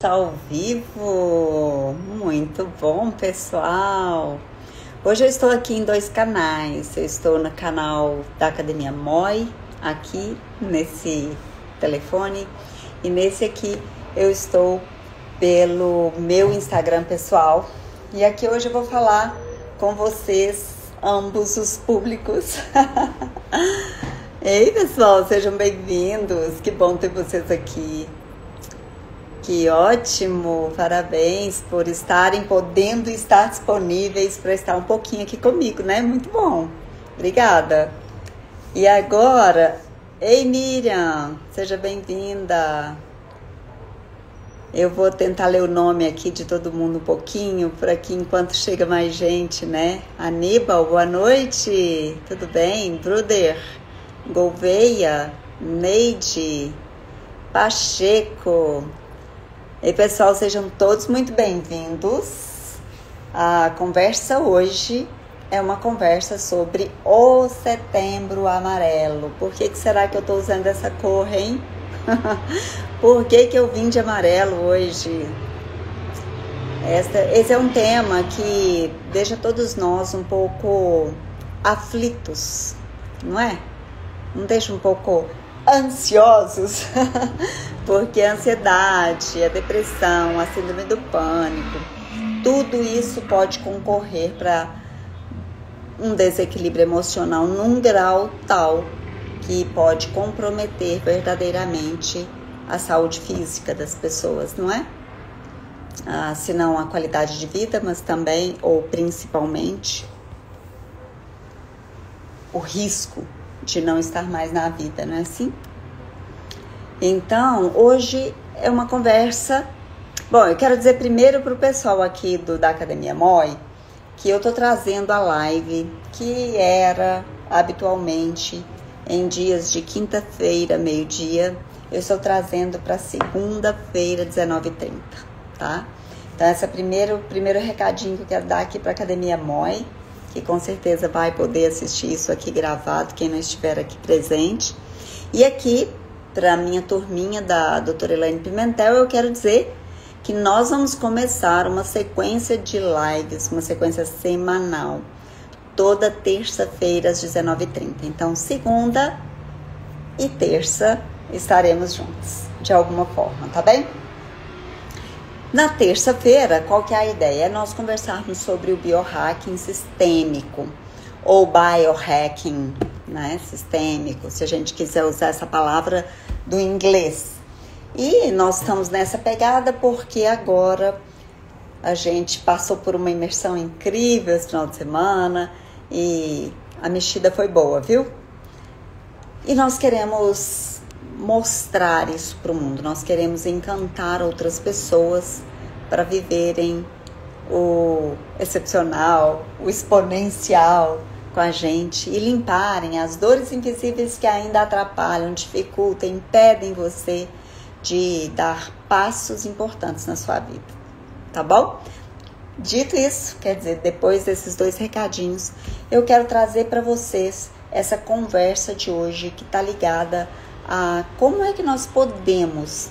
Tá ao vivo, muito bom, pessoal. Hoje eu estou aqui em dois canais. Eu estou no canal da Academia Moi, aqui nesse telefone, e nesse aqui eu estou pelo meu Instagram pessoal. E aqui hoje eu vou falar com vocês, ambos os públicos. Ei, pessoal, sejam bem-vindos. Que bom ter vocês aqui. Que ótimo, parabéns por podendo estar disponíveis para estar um pouquinho aqui comigo, né? Muito bom, obrigada. E agora, ei Miriam, seja bem-vinda. Eu vou tentar ler o nome aqui de todo mundo um pouquinho, por aqui enquanto chega mais gente, né? Aníbal, boa noite, tudo bem? Bruder, Gouveia, Neide, Pacheco. E pessoal, sejam todos muito bem-vindos. A conversa hoje é uma conversa sobre o Setembro Amarelo. Por que será que eu estou usando essa cor, hein? Por que eu vim de amarelo hoje? Esse é um tema que deixa todos nós um pouco aflitos, não é? Não deixa um pouco ansiosos? Porque a ansiedade, a depressão, a síndrome do pânico, tudo isso pode concorrer para um desequilíbrio emocional num grau tal que pode comprometer verdadeiramente a saúde física das pessoas, não é? Se não a qualidade de vida, mas também, ou principalmente, o risco de não estar mais na vida, não é assim? Então, hoje é uma conversa. Bom, eu quero dizer primeiro para o pessoal aqui da Academia Moi que eu estou trazendo a live que era habitualmente em dias de quinta-feira, meio-dia. Eu estou trazendo para segunda-feira, 19h30, tá? Então, esse é o primeiro recadinho que eu quero dar aqui para a Academia Moi, que com certeza vai poder assistir isso aqui gravado, quem não estiver aqui presente. E aqui, para a minha turminha da doutora Elaine Pimentel, eu quero dizer que nós vamos começar uma sequência de lives, uma sequência semanal, toda terça-feira às 19h30. Então, segunda e terça estaremos juntos, de alguma forma, tá bem? Na terça-feira, qual que é a ideia? É nós conversarmos sobre o biohacking sistêmico, ou biohacking, né, sistêmico, se a gente quiser usar essa palavra do inglês. E nós estamos nessa pegada porque agora a gente passou por uma imersão incrível esse final de semana e a mexida foi boa, viu? E nós queremos mostrar isso para o mundo, nós queremos encantar outras pessoas para viverem o excepcional, o exponencial com a gente e limparem as dores invisíveis que ainda atrapalham, dificultam, impedem você de dar passos importantes na sua vida, tá bom? Dito isso, quer dizer, depois desses dois recadinhos, eu quero trazer para vocês essa conversa de hoje que está ligada a como é que nós podemos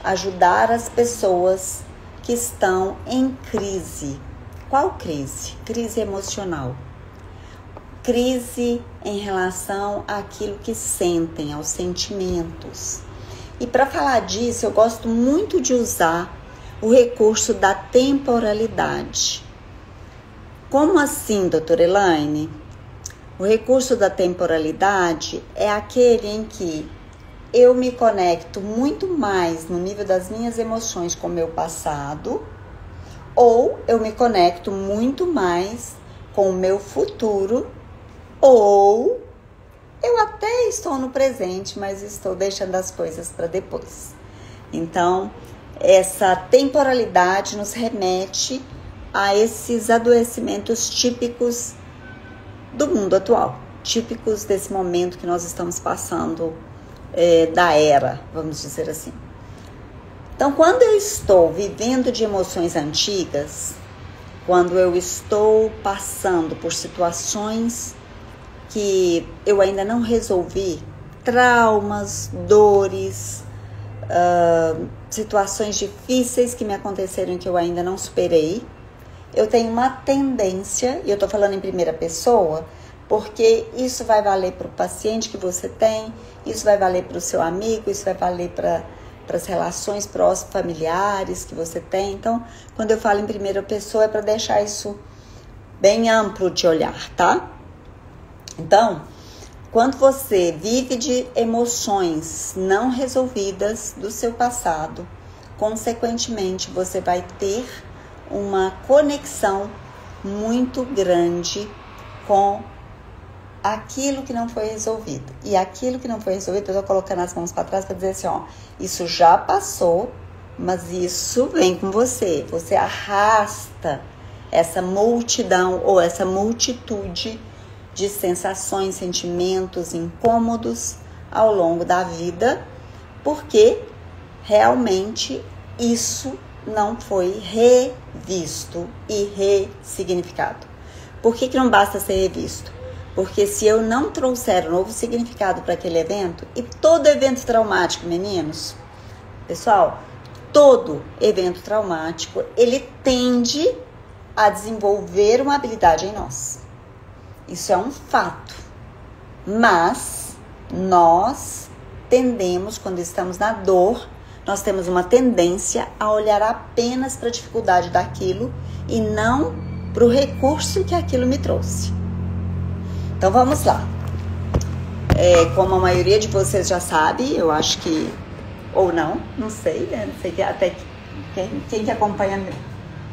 ajudar as pessoas que estão em crise. Qual crise? Crise emocional. Crise em relação àquilo que sentem, aos sentimentos. E para falar disso, eu gosto muito de usar o recurso da temporalidade. Como assim, doutora Elaine? O recurso da temporalidade é aquele em que eu me conecto muito mais no nível das minhas emoções com o meu passado, ou eu me conecto muito mais com o meu futuro, ou eu até estou no presente, mas estou deixando as coisas para depois. Então, essa temporalidade nos remete a esses adoecimentos típicos do mundo atual, típicos desse momento que nós estamos passando, da era, vamos dizer assim. Então, quando eu estou vivendo de emoções antigas, quando eu estou passando por situações que eu ainda não resolvi, traumas, dores, situações difíceis que me aconteceram e que eu ainda não superei. Eu tenho uma tendência, e eu tô falando em primeira pessoa, porque isso vai valer para o paciente que você tem, isso vai valer para o seu amigo, isso vai valer para as relações próximas, familiares que você tem. Então, quando eu falo em primeira pessoa, é para deixar isso bem amplo de olhar, tá? Então, quando você vive de emoções não resolvidas do seu passado, consequentemente, você vai ter uma conexão muito grande com aquilo que não foi resolvido. E aquilo que não foi resolvido, eu tô colocando as mãos para trás para dizer assim, ó, isso já passou, mas isso vem com você. Você arrasta essa multidão ou essa multitude de sensações, sentimentos, incômodos ao longo da vida, porque realmente isso não foi revisto e ressignificado. Por que não basta ser revisto? Porque se eu não trouxer um novo significado para aquele evento, e todo evento traumático, meninos, pessoal, todo evento traumático, ele tende a desenvolver uma habilidade em nós. Isso é um fato. Mas nós tendemos, quando estamos na dor, nós temos uma tendência a olhar apenas para a dificuldade daquilo e não para o recurso que aquilo me trouxe. Então vamos lá. Como a maioria de vocês já sabe, eu acho que, ou não sei, né? Não sei que até quem que acompanha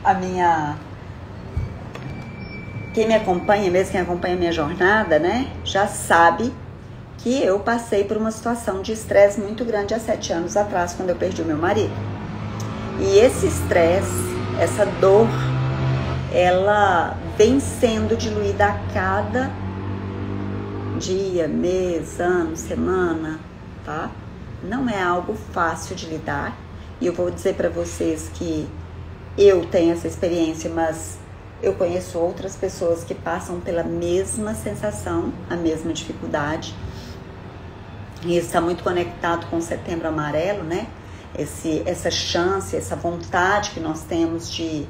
a minha... Quem me acompanha, mesmo quem acompanha a minha jornada, né? Já sabe que eu passei por uma situação de estresse muito grande há 7 anos atrás, quando eu perdi o meu marido. E esse estresse, essa dor, ela vem sendo diluída a cada dia, mês, ano, semana, tá? Não é algo fácil de lidar. E eu vou dizer para vocês que eu tenho essa experiência, mas eu conheço outras pessoas que passam pela mesma sensação, a mesma dificuldade. E isso está muito conectado com o Setembro Amarelo, né? Essa chance, essa vontade que nós temos de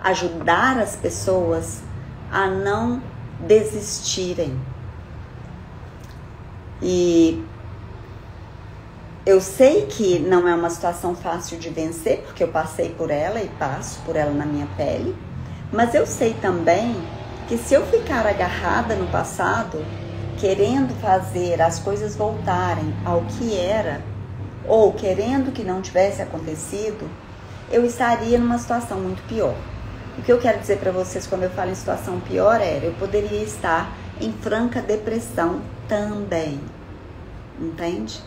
ajudar as pessoas a não desistirem. E eu sei que não é uma situação fácil de vencer, porque eu passei por ela e passo por ela na minha pele. Mas eu sei também que se eu ficar agarrada no passado, querendo fazer as coisas voltarem ao que era, ou querendo que não tivesse acontecido, eu estaria numa situação muito pior. O que eu quero dizer para vocês quando eu falo em situação pior eu poderia estar em franca depressão também, entende?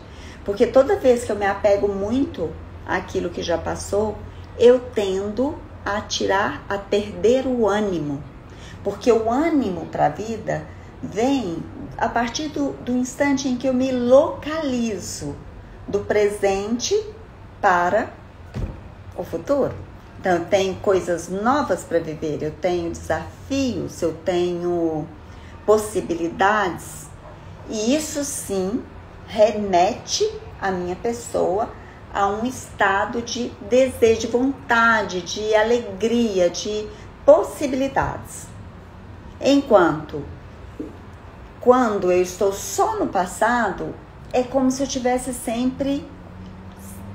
Porque toda vez que eu me apego muito àquilo que já passou, eu tendo a perder o ânimo, porque o ânimo para a vida vem a partir do instante em que eu me localizo do presente para o futuro. Então eu tenho coisas novas para viver, eu tenho desafios, eu tenho possibilidades, e isso sim remete a minha pessoa a um estado de desejo, de vontade, de alegria, de possibilidades. Enquanto, quando eu estou só no passado, é como se eu estivesse sempre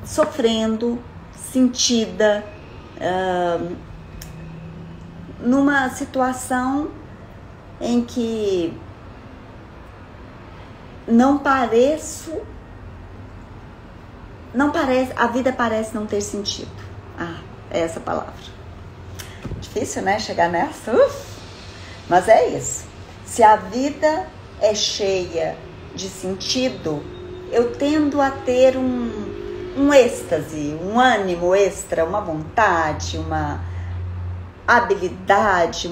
sofrendo, sentida, numa situação em que a vida parece não ter sentido. É essa palavra. Difícil, né? Chegar nessa. Mas é isso. Se a vida é cheia de sentido, eu tendo a ter um êxtase, um ânimo extra, uma vontade, uma habilidade,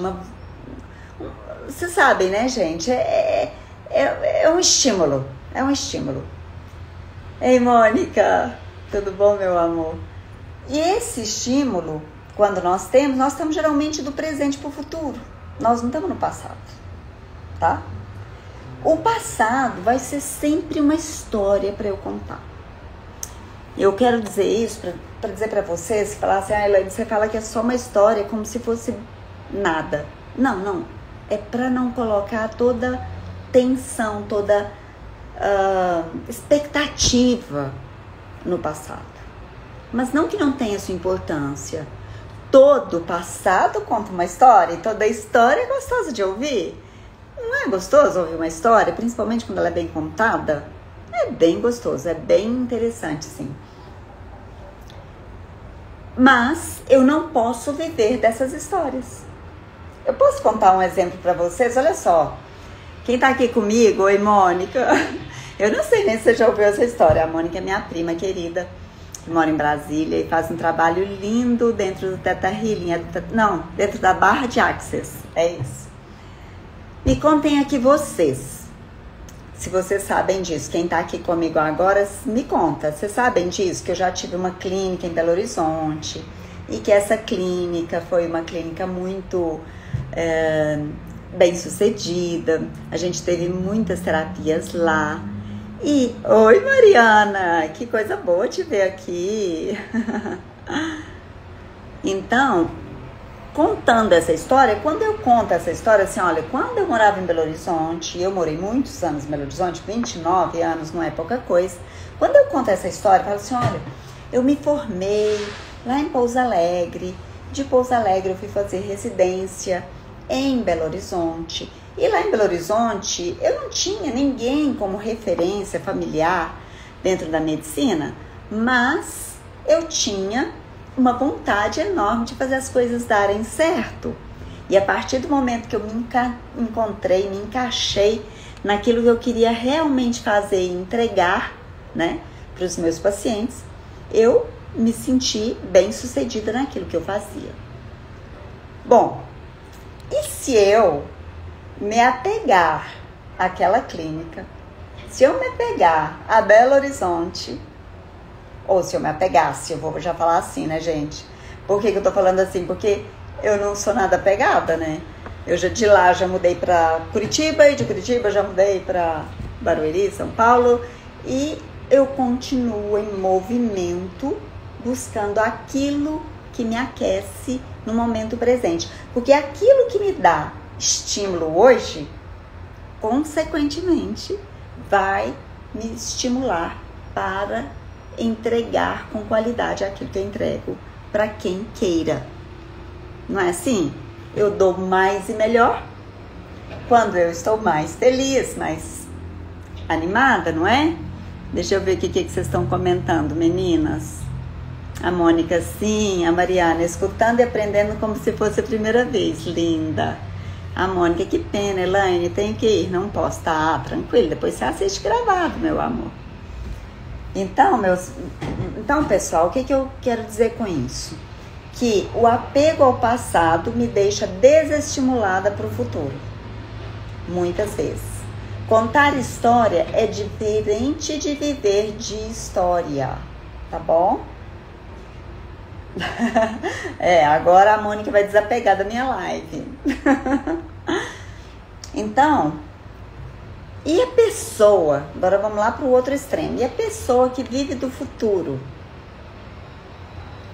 vocês sabem, né, gente? É um estímulo. É um estímulo. Ei, Mônica, tudo bom, meu amor? E esse estímulo, quando nós estamos geralmente do presente para o futuro. Nós não estamos no passado, tá? O passado vai ser sempre uma história para eu contar. Eu quero dizer isso para dizer para vocês, falar assim, Elaine, você fala que é só uma história, como se fosse nada. Não. É para não colocar toda tensão, toda expectativa no passado. Mas não que não tenha sua importância. Todo passado conta uma história, e toda história é gostosa de ouvir. Não é gostoso ouvir uma história, principalmente quando ela é bem contada? É bem gostoso, é bem interessante, sim. Mas eu não posso viver dessas histórias. Eu posso contar um exemplo para vocês? Olha só. Quem tá aqui comigo, oi Mônica. Eu não sei nem se você já ouviu essa história. A Mônica é minha prima querida, que mora em Brasília e faz um trabalho lindo dentro do Theta Healing. Não, dentro da Barra de Access. É isso. Me contem aqui vocês. Se vocês sabem disso, quem tá aqui comigo agora, me conta. Vocês sabem disso? Que eu já tive uma clínica em Belo Horizonte e que essa clínica foi uma clínica muito bem sucedida. A gente teve muitas terapias lá. E, oi Mariana, que coisa boa te ver aqui. Então, contando essa história, quando eu conto essa história, assim, olha, quando eu morava em Belo Horizonte, eu morei muitos anos em Belo Horizonte, 29 anos, não é pouca coisa. Quando eu conto essa história, eu falo assim, olha, eu me formei lá em Pouso Alegre, de Pouso Alegre eu fui fazer residência em Belo Horizonte, e lá em Belo Horizonte eu não tinha ninguém como referência familiar dentro da medicina, mas eu tinha uma vontade enorme de fazer as coisas darem certo. E a partir do momento que eu me encontrei, me encaixei naquilo que eu queria realmente fazer e entregar, né, para os meus pacientes, eu me senti bem sucedida naquilo que eu fazia. Bom, e se eu me apegar àquela clínica, se eu me apegar a Belo Horizonte, ou se eu me apegasse, eu vou já falar assim, né, gente? Por que eu tô falando assim? Porque eu não sou nada apegada, né? Eu já de lá já mudei para Curitiba, e de Curitiba já mudei para Barueri, São Paulo, e eu continuo em movimento, buscando aquilo que me aquece no momento presente. Porque aquilo que me dá estímulo hoje, consequentemente, vai me estimular para entregar com qualidade aquilo que eu entrego para quem queira. Não é assim? Eu dou mais e melhor quando eu estou mais feliz, mais animada, não é? Deixa eu ver o que vocês estão comentando, meninas. A Mônica, sim. A Mariana, escutando e aprendendo como se fosse a primeira vez. Linda. A Mônica, que pena, Elaine, tenho que ir. Não posso. Tá, tranquilo. Depois você assiste gravado, meu amor. Então, pessoal, o que eu quero dizer com isso? Que o apego ao passado me deixa desestimulada para o futuro. Muitas vezes. Contar história é diferente de viver de história. Tá bom? Agora a Mônica vai desapegar da minha live. Então, e a pessoa, agora vamos lá para o outro extremo, e a pessoa que vive do futuro?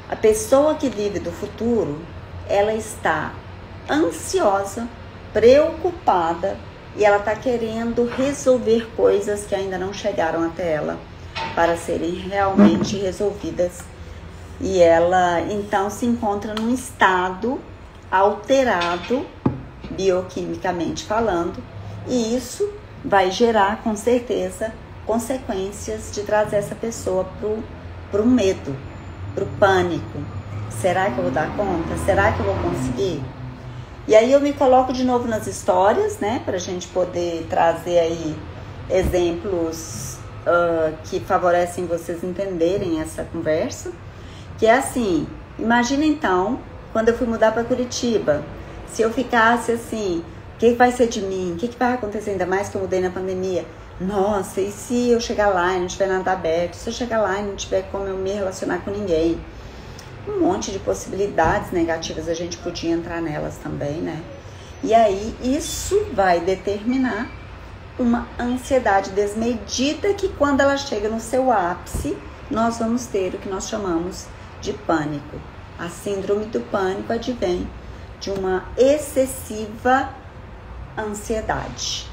A pessoa que vive do futuro, ela está ansiosa, preocupada, e ela está querendo resolver coisas que ainda não chegaram até ela para serem realmente resolvidas. E ela então se encontra num estado alterado, bioquimicamente falando, e isso vai gerar, com certeza, consequências de trazer essa pessoa pro medo, pro pânico. Será que eu vou dar conta? Será que eu vou conseguir? E aí eu me coloco de novo nas histórias, né, pra gente poder trazer aí exemplos que favorecem vocês entenderem essa conversa. Que é assim, imagina então, quando eu fui mudar para Curitiba, se eu ficasse assim, o que vai ser de mim? O que vai acontecer? Ainda mais que eu mudei na pandemia. Nossa, e se eu chegar lá e não tiver nada aberto? Se eu chegar lá e não tiver como eu me relacionar com ninguém? Um monte de possibilidades negativas, a gente podia entrar nelas também, né? E aí, isso vai determinar uma ansiedade desmedida que quando ela chega no seu ápice, nós vamos ter o que nós chamamos de pânico. A síndrome do pânico advém de uma excessiva ansiedade.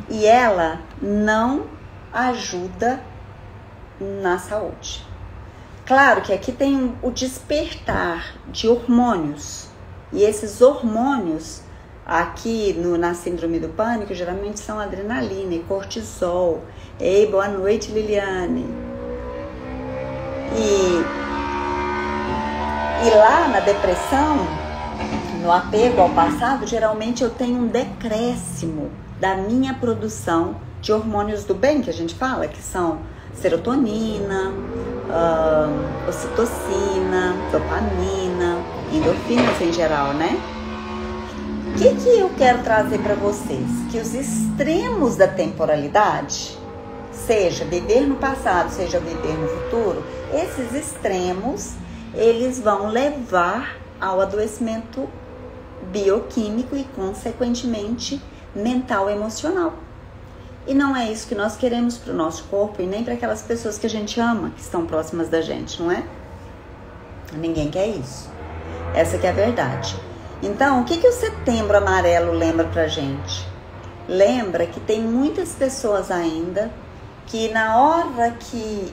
E ela não ajuda na saúde. Claro que aqui tem o despertar de hormônios. E esses hormônios, aqui na síndrome do pânico, geralmente são adrenalina e cortisol. Ei, boa noite, Liliane. E lá na depressão, no apego ao passado, geralmente eu tenho um decréscimo da minha produção de hormônios do bem, que a gente fala, que são serotonina, ocitocina, dopamina, endorfinas em geral, né? O que eu quero trazer para vocês? Que os extremos da temporalidade, seja viver no passado, seja viver no futuro, esses extremos, eles vão levar ao adoecimento bioquímico e, consequentemente, mental e emocional. E não é isso que nós queremos para o nosso corpo e nem para aquelas pessoas que a gente ama, que estão próximas da gente, não é? Ninguém quer isso. Essa que é a verdade. Então, o que o Setembro Amarelo lembra pra gente? Lembra que tem muitas pessoas ainda que na hora que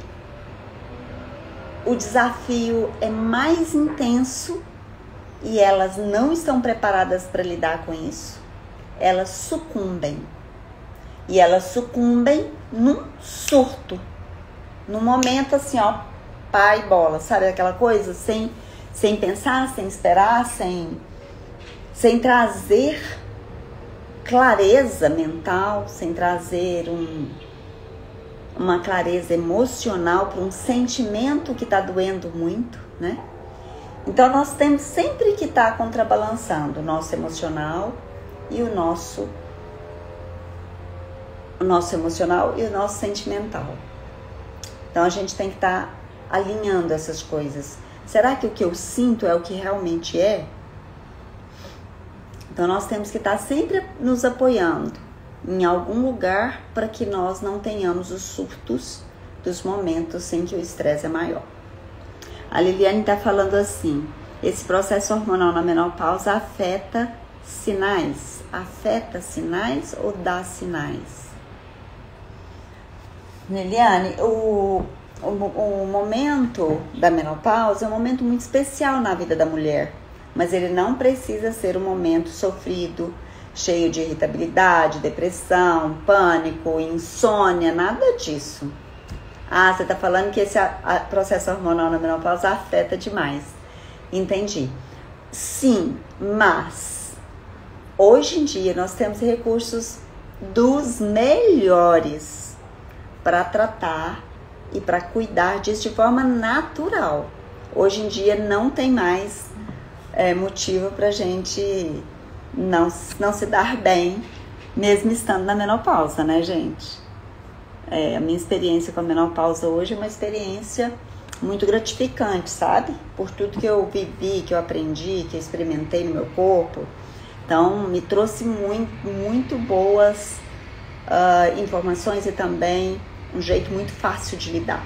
o desafio é mais intenso e elas não estão preparadas para lidar com isso, elas sucumbem. E elas sucumbem num surto. Num momento assim, ó, pá e bola. Sabe aquela coisa? Sem pensar, sem esperar, sem trazer clareza mental, sem trazer uma clareza emocional para um sentimento que está doendo muito, né? Então nós temos sempre que estar contrabalançando o nosso emocional e o nosso emocional e o nosso sentimental. Então a gente tem que estar alinhando essas coisas. Será que o que eu sinto é o que realmente é? Então nós temos que estar sempre nos apoiando em algum lugar para que nós não tenhamos os surtos dos momentos em que o estresse é maior. A Liliane está falando assim: esse processo hormonal na menopausa afeta sinais? Afeta sinais ou dá sinais? Liliane, o momento da menopausa é um momento muito especial na vida da mulher, mas ele não precisa ser um momento sofrido, cheio de irritabilidade, depressão, pânico, insônia, nada disso. Ah, você está falando que esse processo hormonal na menopausa afeta demais. Entendi. Sim, mas hoje em dia nós temos recursos dos melhores para tratar e para cuidar disso de forma natural. Hoje em dia não tem mais motivo para a gente não se dar bem, mesmo estando na menopausa, né, gente? A minha experiência com a menopausa hoje é uma experiência muito gratificante, sabe? Por tudo que eu vivi, que eu aprendi, que eu experimentei no meu corpo. Então, me trouxe muito boas informações e também um jeito muito fácil de lidar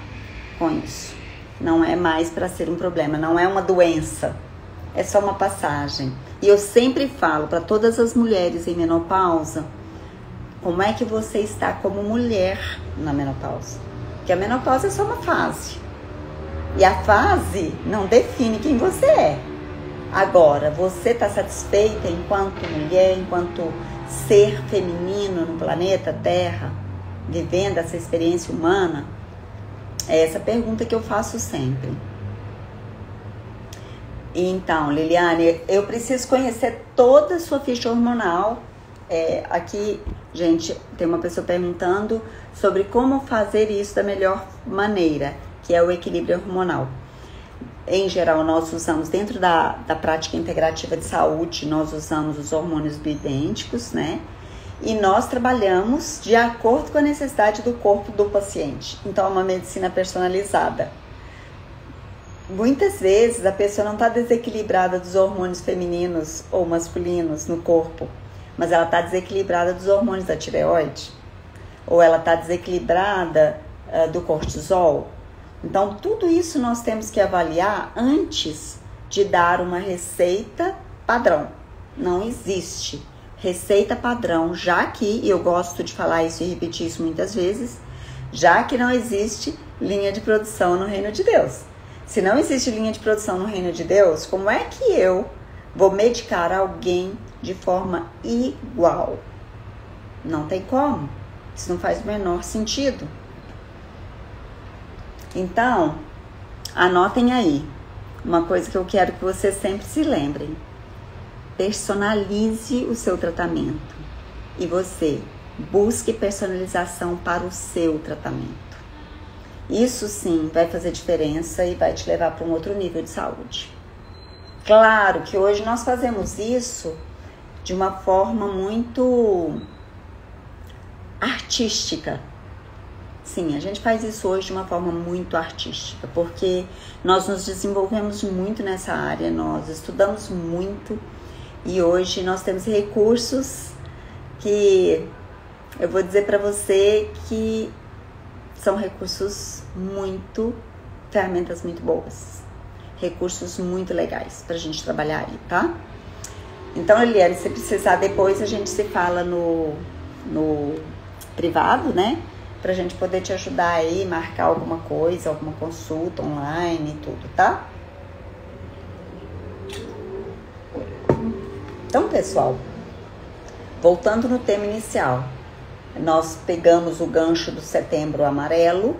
com isso. Não é mais para ser um problema, não é uma doença, é só uma passagem. E eu sempre falo para todas as mulheres em menopausa, como é que você está como mulher na menopausa? Porque a menopausa é só uma fase. E a fase não define quem você é. Agora, você está satisfeita enquanto mulher, enquanto ser feminino no planeta Terra, vivendo essa experiência humana? É essa pergunta que eu faço sempre. Então, Liliane, eu preciso conhecer toda a sua ficha hormonal. Aqui, gente, tem uma pessoa perguntando sobre como fazer isso da melhor maneira, que é o equilíbrio hormonal. Em geral, nós usamos, dentro da prática integrativa de saúde, nós usamos os hormônios bioidênticos, né? E nós trabalhamos de acordo com a necessidade do corpo do paciente. Então, é uma medicina personalizada. Muitas vezes, a pessoa não está desequilibrada dos hormônios femininos ou masculinos no corpo, mas ela está desequilibrada dos hormônios da tireoide, ou ela está desequilibrada do cortisol, Então, tudo isso nós temos que avaliar antes de dar uma receita padrão. Não existe receita padrão, já que, e eu gosto de falar isso e repetir isso muitas vezes, já que não existe linha de produção no reino de Deus. Se não existe linha de produção no reino de Deus, como é que eu vou medicar alguém de forma igual? Não tem como. Isso não faz o menor sentido. Então, anotem aí. Uma coisa que eu quero que vocês sempre se lembrem. Personalize o seu tratamento. E você busque personalização para o seu tratamento. Isso sim vai fazer diferença e vai te levar para um outro nível de saúde. Claro que hoje nós fazemos isso de uma forma muito artística. Sim, a gente faz isso hoje de uma forma muito artística, porque nós nos desenvolvemos muito nessa área, nós estudamos muito e hoje nós temos recursos que eu vou dizer para você que são recursos ferramentas muito boas, recursos muito legais pra gente trabalhar aí, tá? Então, Eliane, se precisar depois a gente se fala no privado, né? Pra gente poder te ajudar aí, marcar alguma coisa, alguma consulta online e tudo, tá? Então, pessoal, voltando no tema inicial, nós pegamos o gancho do Setembro Amarelo,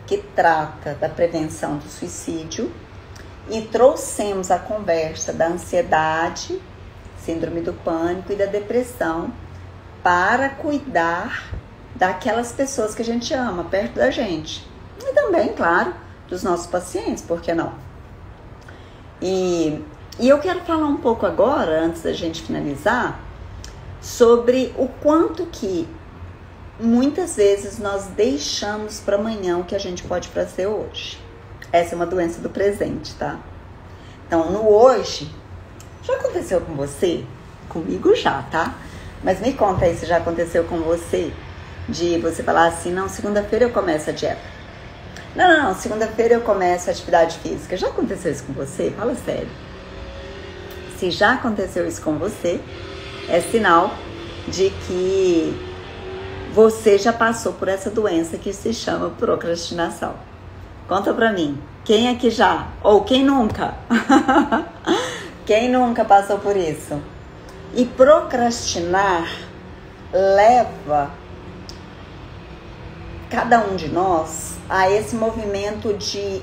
que trata da prevenção do suicídio, e trouxemos a conversa da ansiedade, síndrome do pânico e da depressão para cuidar daquelas pessoas que a gente ama perto da gente. E também, claro, dos nossos pacientes, por que não? E eu quero falar um pouco agora, antes da gente finalizar, sobre o quanto que muitas vezes nós deixamos para amanhã o que a gente pode fazer hoje. Essa é uma doença do presente, tá? Então, no hoje, já aconteceu com você? Comigo já, tá? Mas me conta aí se já aconteceu com você, de você falar assim, não, segunda-feira eu começo a dieta. Não, segunda-feira eu começo a atividade física. Já aconteceu isso com você? Fala sério. Se já aconteceu isso com você, é sinal de que você já passou por essa doença que se chama procrastinação. Conta pra mim, quem aqui já? Ou quem nunca? Quem nunca passou por isso? E procrastinar leva cada um de nós a esse movimento de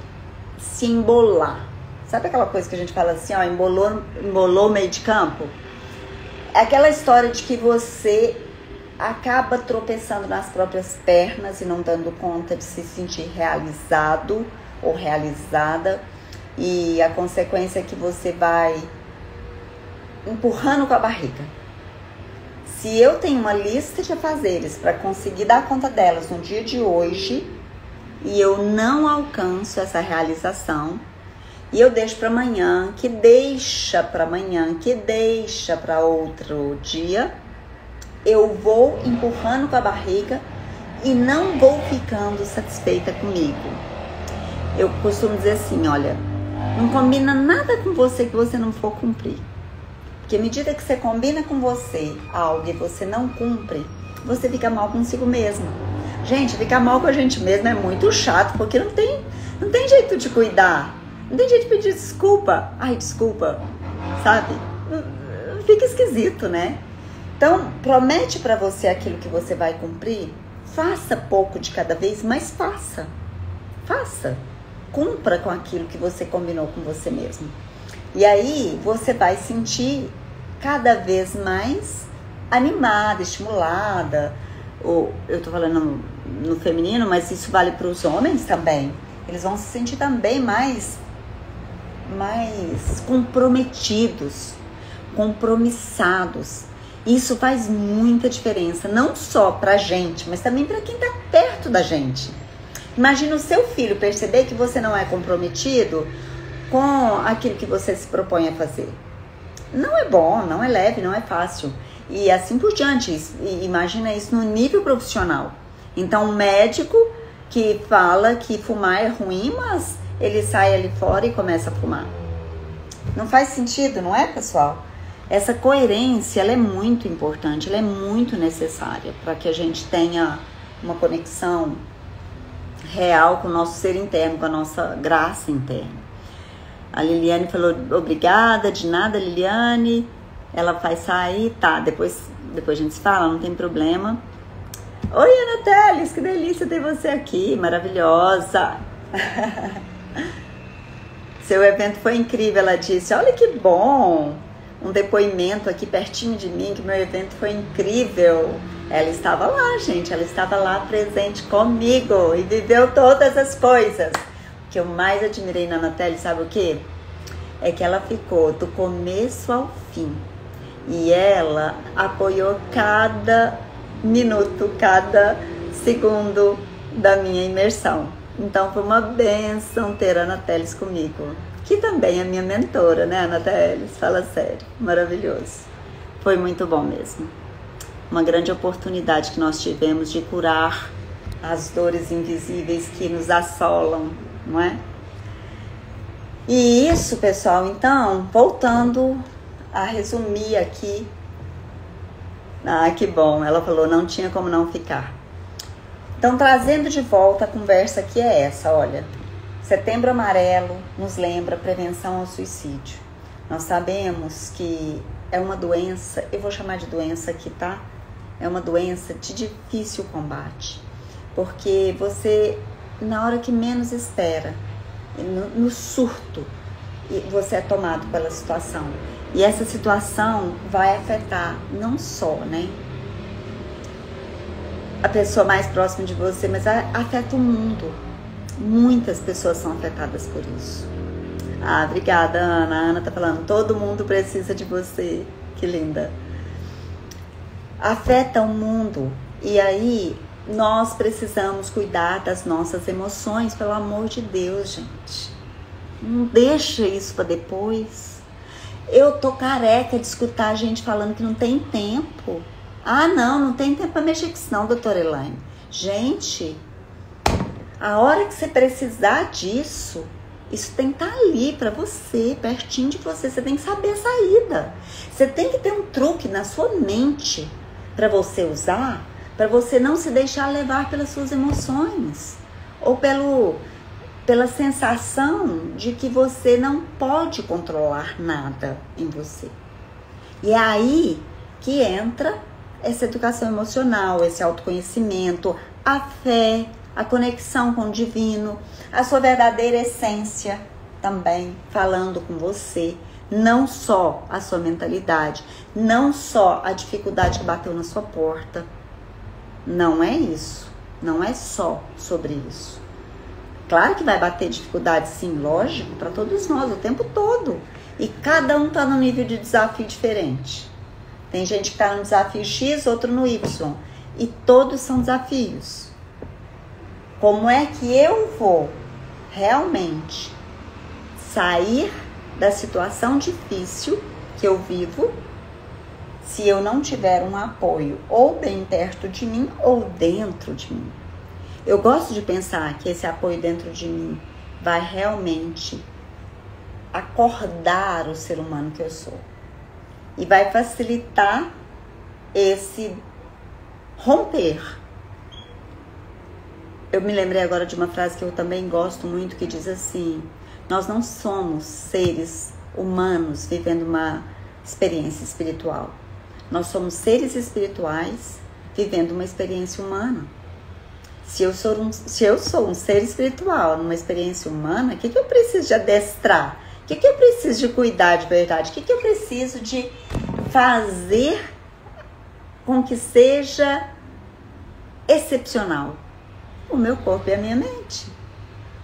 se embolar. Sabe aquela coisa que a gente fala assim, ó, embolou meio de campo? É aquela história de que você acaba tropeçando nas próprias pernas e não dando conta de se sentir realizado ou realizada. E a consequência é que você vai empurrando com a barriga. Se eu tenho uma lista de afazeres para conseguir dar conta delas no dia de hoje e eu não alcanço essa realização e eu deixo para amanhã, que deixa para amanhã, que deixa para outro dia, eu vou empurrando com a barriga e não vou ficando satisfeita comigo. Eu costumo dizer assim, olha, não combina nada com você que você não for cumprir. Porque à medida que você combina com você algo e você não cumpre, você fica mal consigo mesmo. Gente, ficar mal com a gente mesmo é muito chato, porque não tem jeito de cuidar. Não tem jeito de pedir desculpa. Ai, desculpa, sabe? Fica esquisito, né? Então, promete pra você aquilo que você vai cumprir. Faça pouco de cada vez, mas faça. Faça. Cumpra com aquilo que você combinou com você mesmo. E aí, você vai sentir cada vez mais animada, estimulada. Ou, eu tô falando no feminino, mas isso vale para os homens também. Eles vão se sentir também mais comprometidos, compromissados. Isso faz muita diferença, não só pra gente, mas também para quem tá perto da gente. Imagina o seu filho perceber que você não é comprometido com aquilo que você se propõe a fazer. Não é bom, não é leve, não é fácil. E assim por diante, imagina isso no nível profissional. Então, o médico, que fala que fumar é ruim, mas ele sai ali fora e começa a fumar. Não faz sentido, não é, pessoal? Essa coerência, ela é muito importante, ela é muito necessária para que a gente tenha uma conexão real com o nosso ser interno, com a nossa graça interna. A Liliane falou, obrigada, de nada, Liliane. Ela faz sair, tá, depois a gente se fala, não tem problema. Oi, Ana Teles, que delícia ter você aqui, maravilhosa. Seu evento foi incrível, ela disse, olha que bom. Um depoimento aqui pertinho de mim, que meu evento foi incrível. Ela estava lá, gente, ela estava lá presente comigo e viveu todas as coisas. O que eu mais admirei na Ana Teles, sabe o quê? É que ela ficou do começo ao fim. E ela apoiou cada minuto, cada segundo da minha imersão. Então foi uma bênção ter a Ana Teles comigo, que também é minha mentora, né, Ana Teles? Fala sério, maravilhoso. Foi muito bom mesmo. Uma grande oportunidade que nós tivemos de curar as dores invisíveis que nos assolam, não é? E isso, pessoal, então, voltando a resumir aqui. Ah, que bom, ela falou, não tinha como não ficar. Então, trazendo de volta a conversa que é essa, olha. Setembro Amarelo nos lembra prevenção ao suicídio. Nós sabemos que é uma doença, eu vou chamar de doença aqui, tá? É uma doença de difícil combate. Porque você, na hora que menos espera, no surto, você é tomado pela situação. E essa situação vai afetar não só, né, a pessoa mais próxima de você, mas afeta o mundo. Muitas pessoas são afetadas por isso. Ah, obrigada, Ana. A Ana tá falando, todo mundo precisa de você. Que linda. Afeta o mundo. E aí, nós precisamos cuidar das nossas emoções, pelo amor de Deus, gente. Não deixa isso para depois. Eu tô careca de escutar a gente falando que não tem tempo. Ah, não tem tempo para mexer com isso não, doutora Elaine. Gente, a hora que você precisar disso, isso tem que estar ali para você, pertinho de você. Você tem que saber a saída. Você tem que ter um truque na sua mente para você usar, para você não se deixar levar pelas suas emoções ou pela sensação de que você não pode controlar nada em você. E é aí que entra essa educação emocional, esse autoconhecimento, a fé, a conexão com o divino, a sua verdadeira essência também falando com você, não só a sua mentalidade, não só a dificuldade que bateu na sua porta. Não é isso, não é só sobre isso. Claro que vai bater dificuldade, sim, lógico, para todos nós, o tempo todo. E cada um está num nível de desafio diferente. Tem gente que está no desafio X, outro no Y. E todos são desafios. Como é que eu vou realmente sair da situação difícil que eu vivo se eu não tiver um apoio ou bem perto de mim ou dentro de mim? Eu gosto de pensar que esse apoio dentro de mim vai realmente acordar o ser humano que eu sou. E vai facilitar esse romper. Eu me lembrei agora de uma frase que eu também gosto muito, que diz assim: nós não somos seres humanos vivendo uma experiência espiritual. Nós somos seres espirituais vivendo uma experiência humana. Se eu sou um ser espiritual numa experiência humana, o que eu preciso de adestrar? O que eu preciso de cuidar de verdade? O que eu preciso de fazer com que seja excepcional? O meu corpo e a minha mente.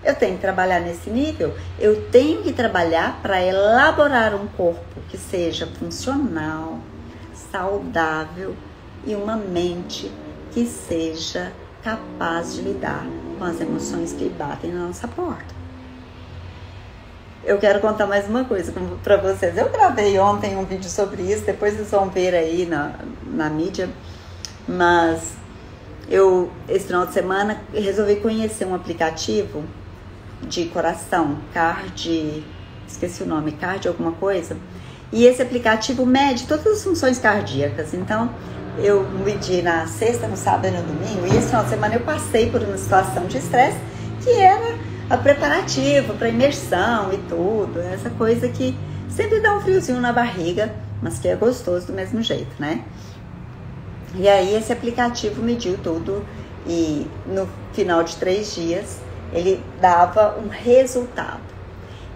Eu tenho que trabalhar nesse nível. Eu tenho que trabalhar para elaborar um corpo que seja funcional, saudável e uma mente que seja capaz de lidar com as emoções que batem na nossa porta. Eu quero contar mais uma coisa para vocês. Eu gravei ontem um vídeo sobre isso, depois vocês vão ver aí na mídia, mas esse final de semana, resolvi conhecer um aplicativo de coração, esqueci o nome, Card alguma coisa. E esse aplicativo mede todas as funções cardíacas. Então, eu medi na sexta, no sábado e no domingo. E esse final de semana eu passei por uma situação de estresse que era a preparativa para imersão e tudo. Essa coisa que sempre dá um friozinho na barriga, mas que é gostoso do mesmo jeito, né? E aí esse aplicativo mediu tudo e no final de 3 dias ele dava um resultado.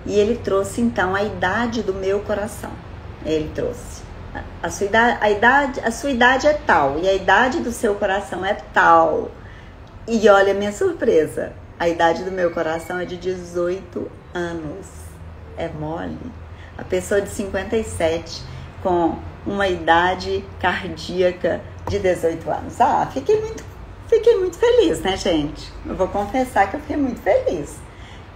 E ele trouxe então a idade do meu coração. Ele trouxe. A sua idade é tal e a idade do seu coração é tal. E olha a minha surpresa. A idade do meu coração é de 18 anos. É mole. A pessoa de 57 com uma idade cardíaca de 18 anos. Fiquei muito feliz, né, gente? Eu vou confessar que eu fiquei muito feliz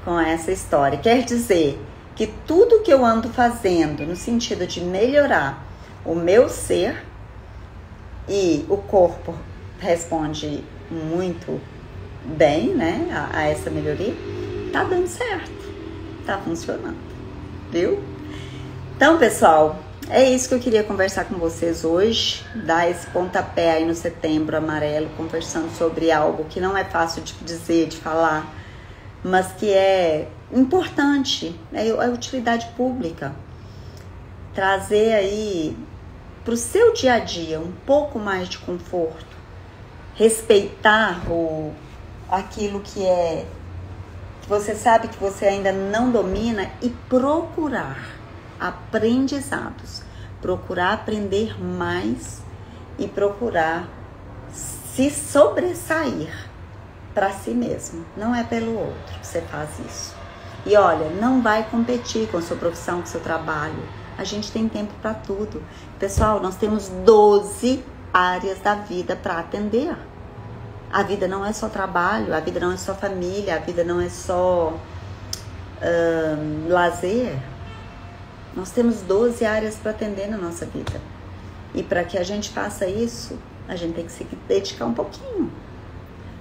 com essa história. Quer dizer que tudo que eu ando fazendo no sentido de melhorar o meu ser, e o corpo responde muito bem, né, a essa melhoria, tá dando certo, tá funcionando, viu? Então, pessoal, é isso que eu queria conversar com vocês hoje, dar esse pontapé aí no Setembro Amarelo, conversando sobre algo que não é fácil de dizer, de falar, mas que é importante, é a utilidade pública. Trazer aí para o seu dia a dia um pouco mais de conforto, respeitar aquilo que você sabe que você ainda não domina e procurar aprendizados, procurar aprender mais e procurar se sobressair para si mesmo. Não é pelo outro que você faz isso. E olha, não vai competir com a sua profissão, com o seu trabalho. A gente tem tempo para tudo. Pessoal, nós temos 12 áreas da vida para atender. A vida não é só trabalho, a vida não é só família, a vida não é só lazer. Nós temos 12 áreas para atender na nossa vida. E para que a gente faça isso, a gente tem que se dedicar um pouquinho.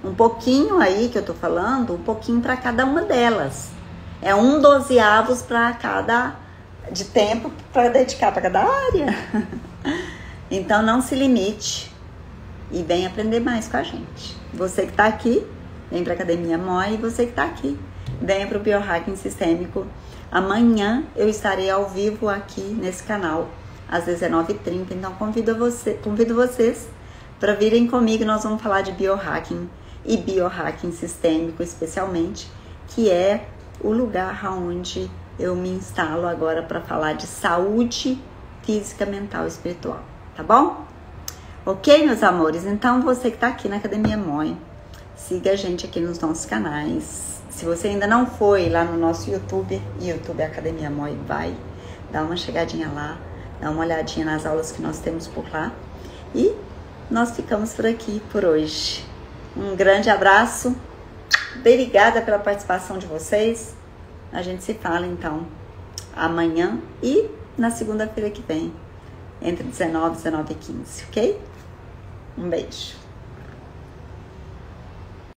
Um pouquinho aí que eu tô falando, um pouquinho para cada uma delas. É 1/12 para cada de tempo para dedicar para cada área. Então não se limite e vem aprender mais com a gente. Você que está aqui, vem para a Academia MOI, e você que está aqui, venha para o Biohacking Sistêmico. Amanhã eu estarei ao vivo aqui nesse canal, às 19h30. Então convido vocês para virem comigo. Nós vamos falar de biohacking e biohacking sistêmico especialmente, que é o lugar onde eu me instalo agora para falar de saúde física, mental e espiritual, tá bom? Ok, meus amores? Então você que tá aqui na Academia MOI, siga a gente aqui nos nossos canais. Se você ainda não foi lá no nosso YouTube Academia MOI, vai, dá uma chegadinha lá, dá uma olhadinha nas aulas que nós temos por lá. E nós ficamos por aqui por hoje. Um grande abraço, obrigada pela participação de vocês. A gente se fala então amanhã e na segunda-feira que vem, entre 19 e 19h15, ok? Um beijo.